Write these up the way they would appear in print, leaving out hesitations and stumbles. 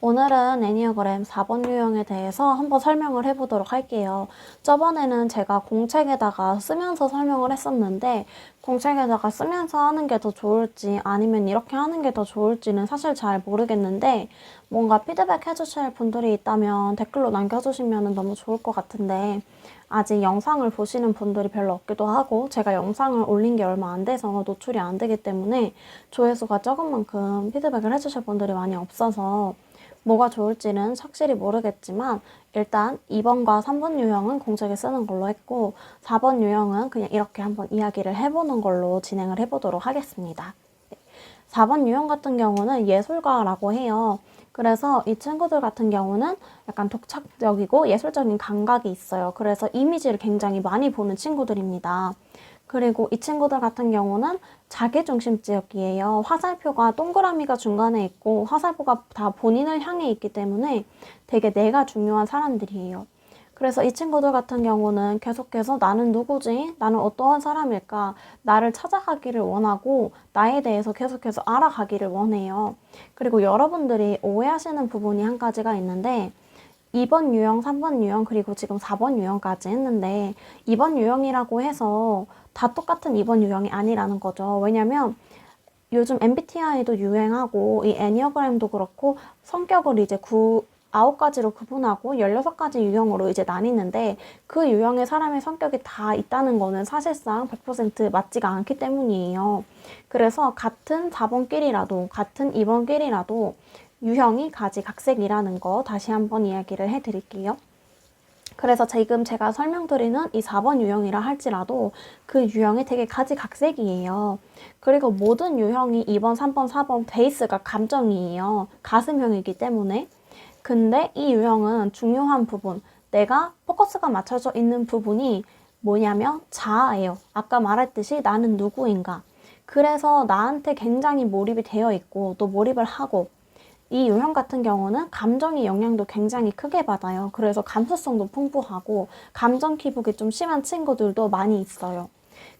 오늘은 애니어그램 4번 유형에 대해서 한번 설명을 해보도록 할게요. 저번에는 제가 공책에다가 쓰면서 설명을 했었는데 공책에다가 쓰면서 하는 게 더 좋을지 아니면 이렇게 하는 게 더 좋을지는 사실 잘 모르겠는데 뭔가 피드백 해주실 분들이 있다면 댓글로 남겨주시면 너무 좋을 것 같은데 아직 영상을 보시는 분들이 별로 없기도 하고 제가 영상을 올린 게 얼마 안 돼서 노출이 안 되기 때문에 조회수가 적은 만큼 피드백을 해주실 분들이 많이 없어서 뭐가 좋을지는 확실히 모르겠지만 일단 2번과 3번 유형은 공책에 쓰는 걸로 했고 4번 유형은 그냥 이렇게 한번 이야기를 해보는 걸로 진행을 해보도록 하겠습니다. 4번 유형 같은 경우는 예술가라고 해요. 그래서 이 친구들 같은 경우는 약간 독창적이고 예술적인 감각이 있어요. 그래서 이미지를 굉장히 많이 보는 친구들입니다. 그리고 이 친구들 같은 경우는 자기중심적이에요. 화살표가 동그라미가 중간에 있고 화살표가 다 본인을 향해 있기 때문에 되게 내가 중요한 사람들이에요. 그래서 이 친구들 같은 경우는 계속해서 나는 누구지? 나는 어떠한 사람일까? 나를 찾아가기를 원하고 나에 대해서 계속해서 알아가기를 원해요. 그리고 여러분들이 오해하시는 부분이 한 가지가 있는데 2번 유형, 3번 유형, 그리고 지금 4번 유형까지 했는데 2번 유형이라고 해서 다 똑같은 2번 유형이 아니라는 거죠. 왜냐면 요즘 MBTI도 유행하고 이 애니어그램도 그렇고 성격을 이제 9가지로 구분하고 16가지 유형으로 이제 나뉘는데 그 유형의 사람의 성격이 다 있다는 거는 사실상 100% 맞지가 않기 때문이에요. 그래서 같은 4번끼리라도 같은 2번끼리라도 유형이 가지각색이라는 거 다시 한번 이야기를 해드릴게요. 그래서 지금 제가 설명드리는 이 4번 유형이라 할지라도 그 유형이 되게 가지각색이에요. 그리고 모든 유형이 2번, 3번, 4번 베이스가 감정이에요. 가슴형이기 때문에. 근데 이 유형은 중요한 부분, 내가 포커스가 맞춰져 있는 부분이 뭐냐면 자아예요. 아까 말했듯이 나는 누구인가. 그래서 나한테 굉장히 몰입이 되어 있고 또 몰입을 하고 이 유형 같은 경우는 감정의 영향도 굉장히 크게 받아요. 그래서 감수성도 풍부하고 감정 기복이 좀 심한 친구들도 많이 있어요.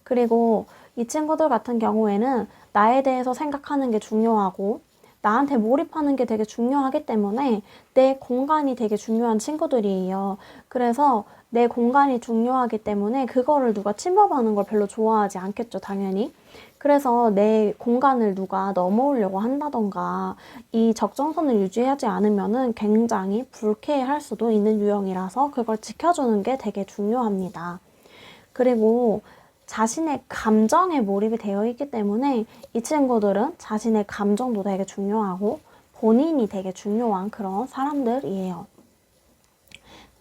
그리고 이 친구들 같은 경우에는 나에 대해서 생각하는 게 중요하고 나한테 몰입하는 게 되게 중요하기 때문에 내 공간이 되게 중요한 친구들이에요. 그래서 내 공간이 중요하기 때문에 그거를 누가 침범하는 걸 별로 좋아하지 않겠죠, 당연히. 그래서 내 공간을 누가 넘어오려고 한다던가 이 적정선을 유지하지 않으면은 굉장히 불쾌할 수도 있는 유형이라서 그걸 지켜주는 게 되게 중요합니다. 그리고 자신의 감정에 몰입이 되어 있기 때문에 이 친구들은 자신의 감정도 되게 중요하고 본인이 되게 중요한 그런 사람들이에요.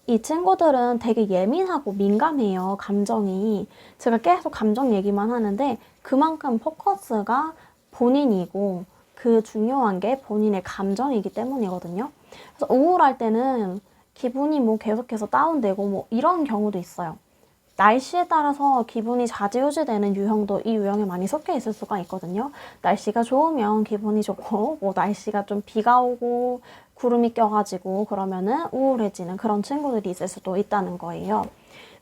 이 친구들은 되게 예민하고 민감해요, 감정이. 제가 계속 감정 얘기만 하는데 그만큼 포커스가 본인이고 그 중요한 게 본인의 감정이기 때문이거든요. 그래서 우울할 때는 기분이 뭐 계속해서 다운되고 뭐 이런 경우도 있어요. 날씨에 따라서 기분이 좌지우지되는 유형도 이 유형에 많이 섞여 있을 수가 있거든요. 날씨가 좋으면 기분이 좋고 뭐 날씨가 좀 비가 오고 구름이 껴가지고 그러면은 우울해지는 그런 친구들이 있을 수도 있다는 거예요.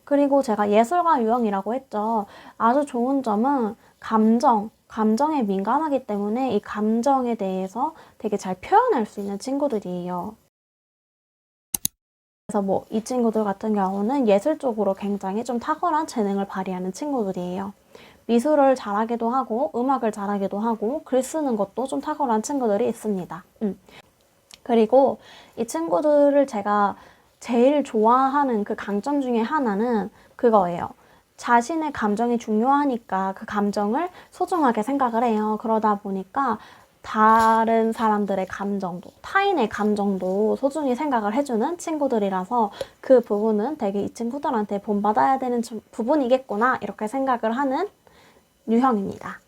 그리고 제가 예술가 유형이라고 했죠. 아주 좋은 점은 감정에 민감하기 때문에 이 감정에 대해서 되게 잘 표현할 수 있는 친구들이에요. 그래서 뭐 이 친구들 같은 경우는 예술 쪽으로 굉장히 좀 탁월한 재능을 발휘하는 친구들이에요. 미술을 잘하기도 하고 음악을 잘하기도 하고 글 쓰는 것도 좀 탁월한 친구들이 있습니다. 그리고 이 친구들을 제가 제일 좋아하는 그 강점 중에 하나는 그거예요. 자신의 감정이 중요하니까 그 감정을 소중하게 생각을 해요. 그러다 보니까 다른 사람들의 감정도, 타인의 감정도 소중히 생각을 해주는 친구들이라서 그 부분은 되게 이 친구들한테 본받아야 되는 부분이겠구나 이렇게 생각을 하는 유형입니다.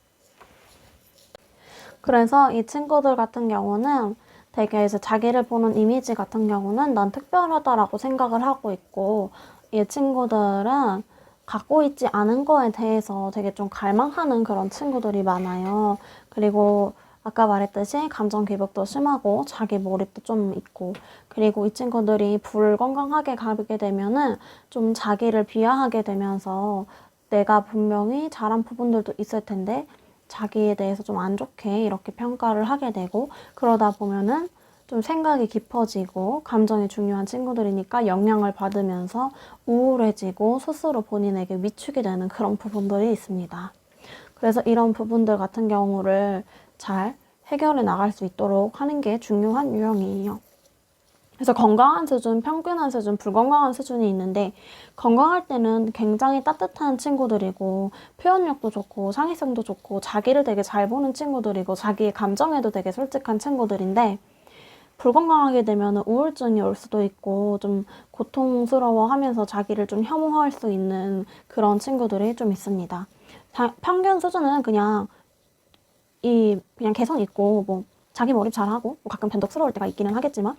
그래서 이 친구들 같은 경우는 되게 이제 자기를 보는 이미지 같은 경우는 난 특별하다라고 생각을 하고 있고 이 친구들은 갖고 있지 않은 거에 대해서 되게 좀 갈망하는 그런 친구들이 많아요. 그리고 아까 말했듯이 감정 기복도 심하고 자기 몰입도 좀 있고 그리고 이 친구들이 불건강하게 가게 되면은 좀 자기를 비하하게 되면서 내가 분명히 잘한 부분들도 있을 텐데 자기에 대해서 좀 안 좋게 이렇게 평가를 하게 되고 그러다 보면은 좀 생각이 깊어지고 감정이 중요한 친구들이니까 영향을 받으면서 우울해지고 스스로 본인에게 위축이 되는 그런 부분들이 있습니다. 그래서 이런 부분들 같은 경우를 잘 해결해 나갈 수 있도록 하는 게 중요한 유형이에요. 그래서 건강한 수준, 평균한 수준, 불건강한 수준이 있는데 건강할 때는 굉장히 따뜻한 친구들이고 표현력도 좋고 창의성도 좋고 자기를 되게 잘 보는 친구들이고 자기의 감정에도 되게 솔직한 친구들인데 불건강하게 되면 우울증이 올 수도 있고 좀 고통스러워하면서 자기를 좀 혐오할 수 있는 그런 친구들이 좀 있습니다. 평균 수준은 그냥 개성 있고 뭐 자기 몰입 잘하고 뭐 가끔 변덕스러울 때가 있기는 하겠지만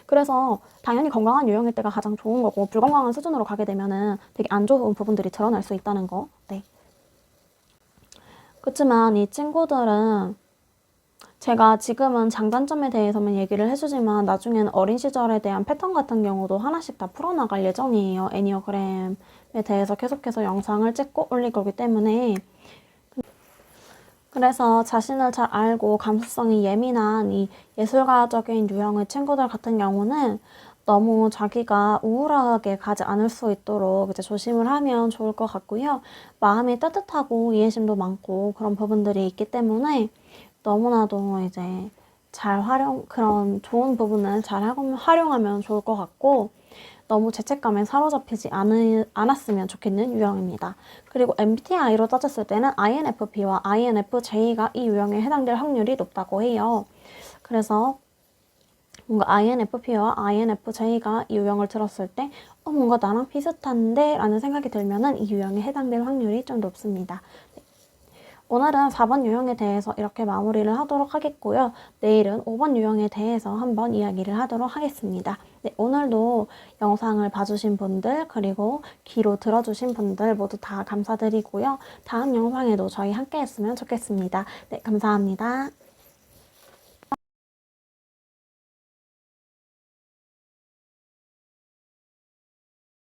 그래서 당연히 건강한 유형일 때가 가장 좋은 거고 불건강한 수준으로 가게 되면은 되게 안 좋은 부분들이 드러날 수 있다는 거. 네. 그렇지만 이 친구들은 제가 지금은 장단점에 대해서만 얘기를 해주지만 나중에는 어린 시절에 대한 패턴 같은 경우도 하나씩 다 풀어나갈 예정이에요. 애니어그램에 대해서 계속해서 영상을 찍고 올릴 거기 때문에 그래서 자신을 잘 알고 감수성이 예민한 이 예술가적인 유형의 친구들 같은 경우는 너무 자기가 우울하게 가지 않을 수 있도록 이제 조심을 하면 좋을 것 같고요. 마음이 따뜻하고 이해심도 많고 그런 부분들이 있기 때문에 너무나도 이제 그런 좋은 부분을 잘 활용하면 좋을 것 같고 너무 죄책감에 사로잡히지 않았으면 좋겠는 유형입니다. 그리고 MBTI로 따졌을 때는 INFP와 INFJ가 이 유형에 해당될 확률이 높다고 해요. 그래서 뭔가 INFP와 INFJ가 이 유형을 들었을 때 뭔가 나랑 비슷한데? 라는 생각이 들면은 이 유형에 해당될 확률이 좀 높습니다. 오늘은 4번 유형에 대해서 이렇게 마무리를 하도록 하겠고요. 내일은 5번 유형에 대해서 한번 이야기를 하도록 하겠습니다. 네, 오늘도 영상을 봐주신 분들 그리고 귀로 들어주신 분들 모두 다 감사드리고요. 다음 영상에도 저희 함께 했으면 좋겠습니다. 네, 감사합니다.